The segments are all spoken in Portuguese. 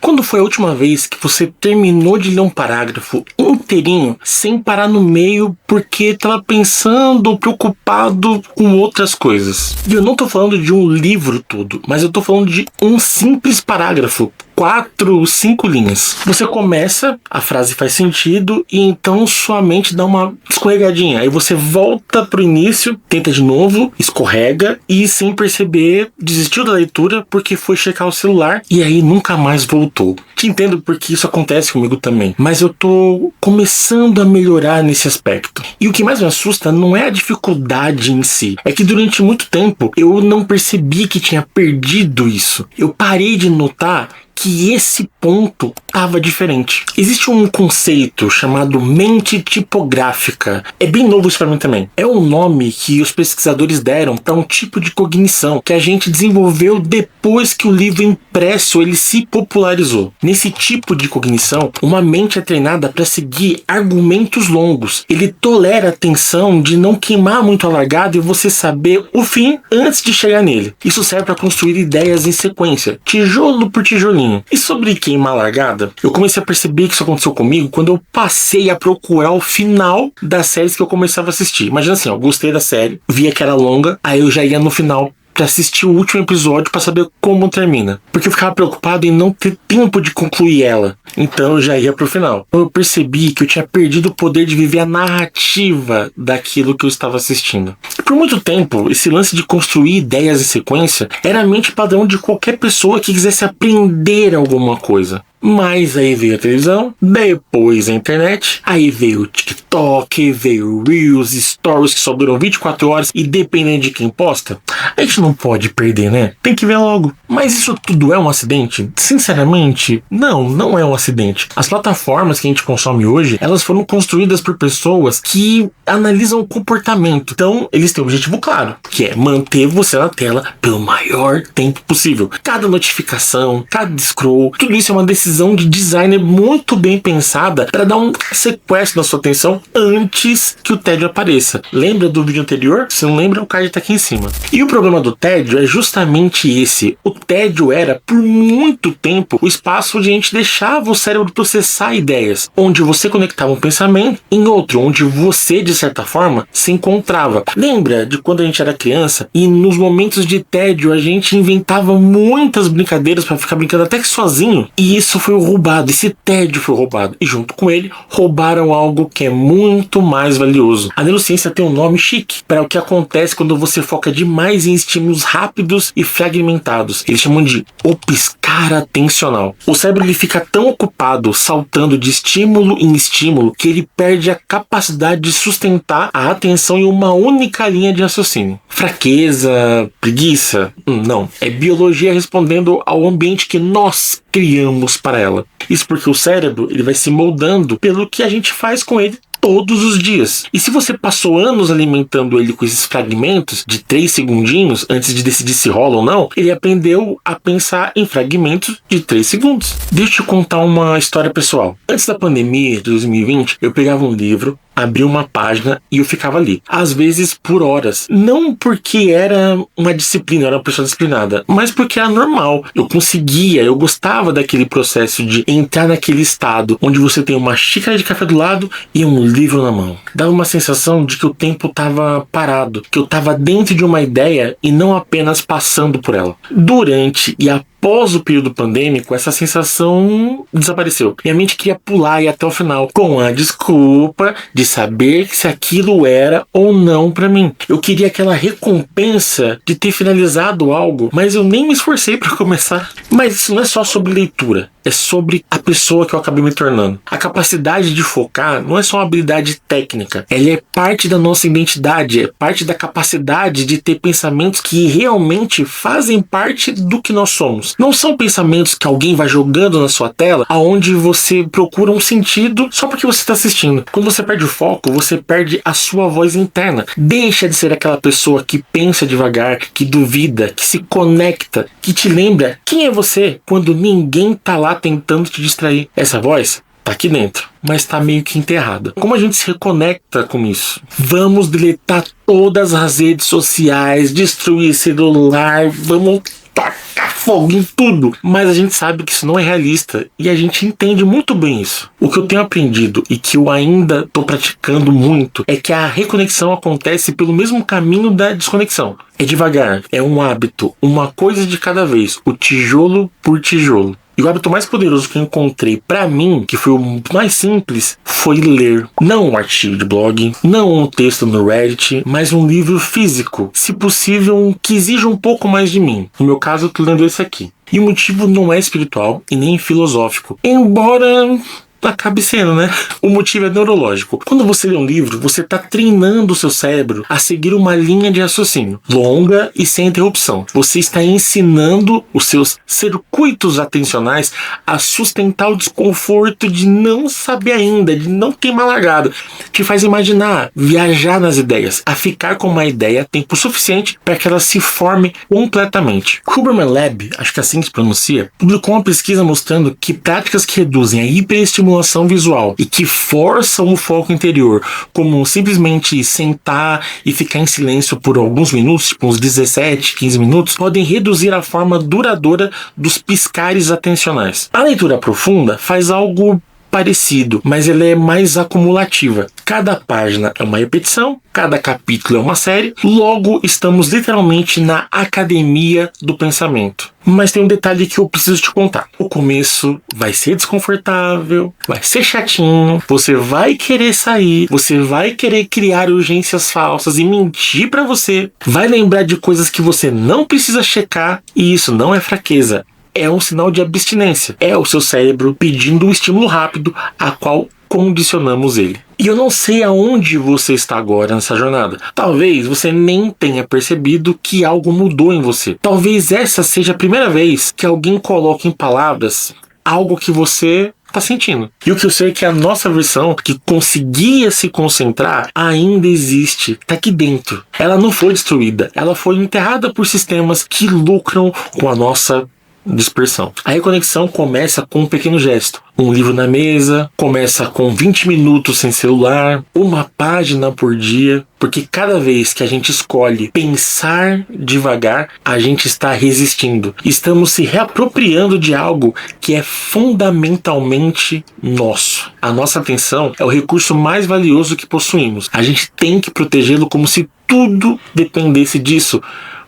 Quando foi a última vez que você terminou de ler um parágrafo inteirinho, sem parar no meio porque estava pensando ou preocupado com outras coisas? E eu não tô falando de um livro todo, mas eu tô falando de um simples parágrafo. 4, 5 linhas. Você começa, a frase faz sentido e então sua mente dá uma escorregadinha. Aí você volta pro início, tenta de novo, escorrega e sem perceber desistiu da leitura porque foi checar o celular e aí nunca mais voltou. Te entendo porque isso acontece comigo também, mas eu tô começando a melhorar nesse aspecto. E o que mais me assusta não é a dificuldade em si, é que durante muito tempo eu não percebi que tinha perdido isso. Eu parei de notar que esse ponto estava diferente. Existe um conceito chamado mente tipográfica. É bem novo isso para mim também. É um nome que os pesquisadores deram para um tipo de cognição que a gente desenvolveu depois que o livro impresso ele se popularizou. Nesse tipo de cognição, uma mente é treinada para seguir argumentos longos. Ele tolera a tensão de não queimar muito a largada e você saber o fim antes de chegar nele. Isso serve para construir ideias em sequência, tijolo por tijolinho. E sobre queimar a largada, eu comecei a perceber que isso aconteceu comigo quando eu passei a procurar o final das séries que eu começava a assistir. Imagina assim, eu gostei da série, via que era longa, aí eu já ia no final pra assistir o último episódio pra saber como termina. Porque eu ficava preocupado em não ter tempo de concluir ela. Então eu já ia pro final. Eu percebi que eu tinha perdido o poder de viver a narrativa daquilo que eu estava assistindo. E por muito tempo, esse lance de construir ideias em sequência era a mente padrão de qualquer pessoa que quisesse aprender alguma coisa. Mas aí veio a televisão, depois a internet, aí veio o TikTok, veio o Reels, Stories que só duram 24 horas e dependendo de quem posta, a gente não pode perder, né? Tem que ver logo. Mas isso tudo é um acidente? Sinceramente, não é um acidente. As plataformas que a gente consome hoje, elas foram construídas por pessoas que analisam o comportamento. Então, eles têm um objetivo claro, que é manter você na tela pelo maior tempo possível. Cada notificação, cada scroll, tudo isso é uma decisão de designer muito bem pensada para dar um sequestro na sua atenção antes que o tédio apareça. Lembra do vídeo anterior? Se não lembra, o card tá aqui em cima. E o problema do tédio é justamente esse. O tédio era, por muito tempo, o espaço onde a gente deixava o cérebro processar ideias, onde você conectava um pensamento em outro, onde você, de certa forma, se encontrava. Lembra de quando a gente era criança e nos momentos de tédio a gente inventava muitas brincadeiras para ficar brincando até que sozinho? E isso foi roubado, esse tédio foi roubado. E junto com ele, roubaram algo que é muito mais valioso. A neurociência tem um nome chique para o que acontece quando você foca demais em estímulos rápidos e fragmentados. Eles chamam de o piscar atencional. O cérebro ele fica tão ocupado saltando de estímulo em estímulo que ele perde a capacidade de sustentar a atenção em uma única linha de raciocínio. Fraqueza, preguiça? Não. É biologia respondendo ao ambiente que nós criamos para ela. Isso porque o cérebro ele vai se moldando pelo que a gente faz com ele todos os dias. E se você passou anos alimentando ele com esses fragmentos de 3 segundinhos antes de decidir se rola ou não, ele aprendeu a pensar em fragmentos de 3 segundos. Deixa eu te contar uma história pessoal. Antes da pandemia de 2020, eu pegava um livro, abria uma página e eu ficava ali, às vezes por horas. Não porque era uma disciplina, eu era uma pessoa disciplinada, mas porque era normal. Eu conseguia, eu gostava daquele processo de entrar naquele estado onde você tem uma xícara de café do lado e um livro na mão. Dava uma sensação de que o tempo estava parado, que eu estava dentro de uma ideia e não apenas passando por ela. Durante e após o período pandêmico, essa sensação desapareceu. Minha mente queria pular e ir até o final, com a desculpa de saber se aquilo era ou não pra mim. Eu queria aquela recompensa de ter finalizado algo, mas eu nem me esforcei pra começar. Mas isso não é só sobre leitura, é sobre a pessoa que eu acabei me tornando. A capacidade de focar não é só uma habilidade técnica, ela é parte da nossa identidade, é parte da capacidade de ter pensamentos que realmente fazem parte do que nós somos. Não são pensamentos que alguém vai jogando na sua tela, aonde você procura um sentido só porque você está assistindo. Quando você perde o foco, você perde a sua voz interna. Deixa de ser aquela pessoa que pensa devagar, que duvida, que se conecta, que te lembra quem é você quando ninguém tá lá tentando te distrair. Essa voz tá aqui dentro, mas tá meio que enterrada. Como a gente se reconecta com isso? Vamos deletar todas as redes sociais, destruir celular, vamos tacar fogo em tudo. Mas a gente sabe que isso não é realista e a gente entende muito bem isso. O que eu tenho aprendido e que eu ainda estou praticando muito é que a reconexão acontece pelo mesmo caminho da desconexão. É devagar, é um hábito, uma coisa de cada vez, o tijolo por tijolo. E o hábito mais poderoso que eu encontrei pra mim, que foi o mais simples, foi ler. Não um artigo de blog, não um texto no Reddit, mas um livro físico. Se possível, que exija um pouco mais de mim. No meu caso, eu tô lendo esse aqui. E o motivo não é espiritual e nem filosófico. Embora acabe sendo, né? O motivo é neurológico. Quando você lê um livro, você está treinando o seu cérebro a seguir uma linha de raciocínio longa e sem interrupção. Você está ensinando os seus circuitos atencionais a sustentar o desconforto de não saber ainda, de não queimar largado. Te faz imaginar, viajar nas ideias, a ficar com uma ideia tempo suficiente para que ela se forme completamente. Huberman Lab, acho que é assim que se pronuncia, publicou uma pesquisa mostrando que práticas que reduzem a hiperestimulação visual e que forçam o foco interior, como simplesmente sentar e ficar em silêncio por alguns minutos, tipo uns 17, 15 minutos, podem reduzir a forma duradoura dos piscares atencionais. A leitura profunda faz algo parecido, mas ela é mais acumulativa. Cada página é uma repetição, cada capítulo é uma série, logo estamos literalmente na academia do pensamento. Mas tem um detalhe que eu preciso te contar. O começo vai ser desconfortável, vai ser chatinho, você vai querer sair, você vai querer criar urgências falsas e mentir pra você, vai lembrar de coisas que você não precisa checar, e isso não é fraqueza. É um sinal de abstinência. É o seu cérebro pedindo um estímulo rápido a qual condicionamos ele. E eu não sei aonde você está agora nessa jornada. Talvez você nem tenha percebido que algo mudou em você. Talvez essa seja a primeira vez que alguém coloca em palavras algo que você tá sentindo. E o que eu sei é que a nossa versão, que conseguia se concentrar, ainda existe. Tá aqui dentro. Ela não foi destruída. Ela foi enterrada por sistemas que lucram com a nossa dispersão. A reconexão começa com um pequeno gesto. Um livro na mesa, começa com 20 minutos sem celular, uma página por dia, porque cada vez que a gente escolhe pensar devagar, a gente está resistindo. Estamos se reapropriando de algo que é fundamentalmente nosso. A nossa atenção é o recurso mais valioso que possuímos. A gente tem que protegê-lo como se tudo dependesse disso,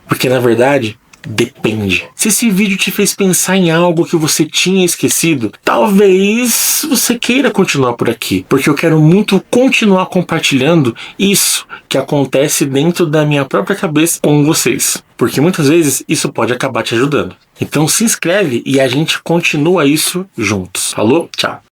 porque na verdade depende. Se esse vídeo te fez pensar em algo que você tinha esquecido, talvez você queira continuar por aqui, porque eu quero muito continuar compartilhando isso que acontece dentro da minha própria cabeça com vocês, porque muitas vezes isso pode acabar te ajudando. Então se inscreve e a gente continua isso juntos. Falou? Tchau!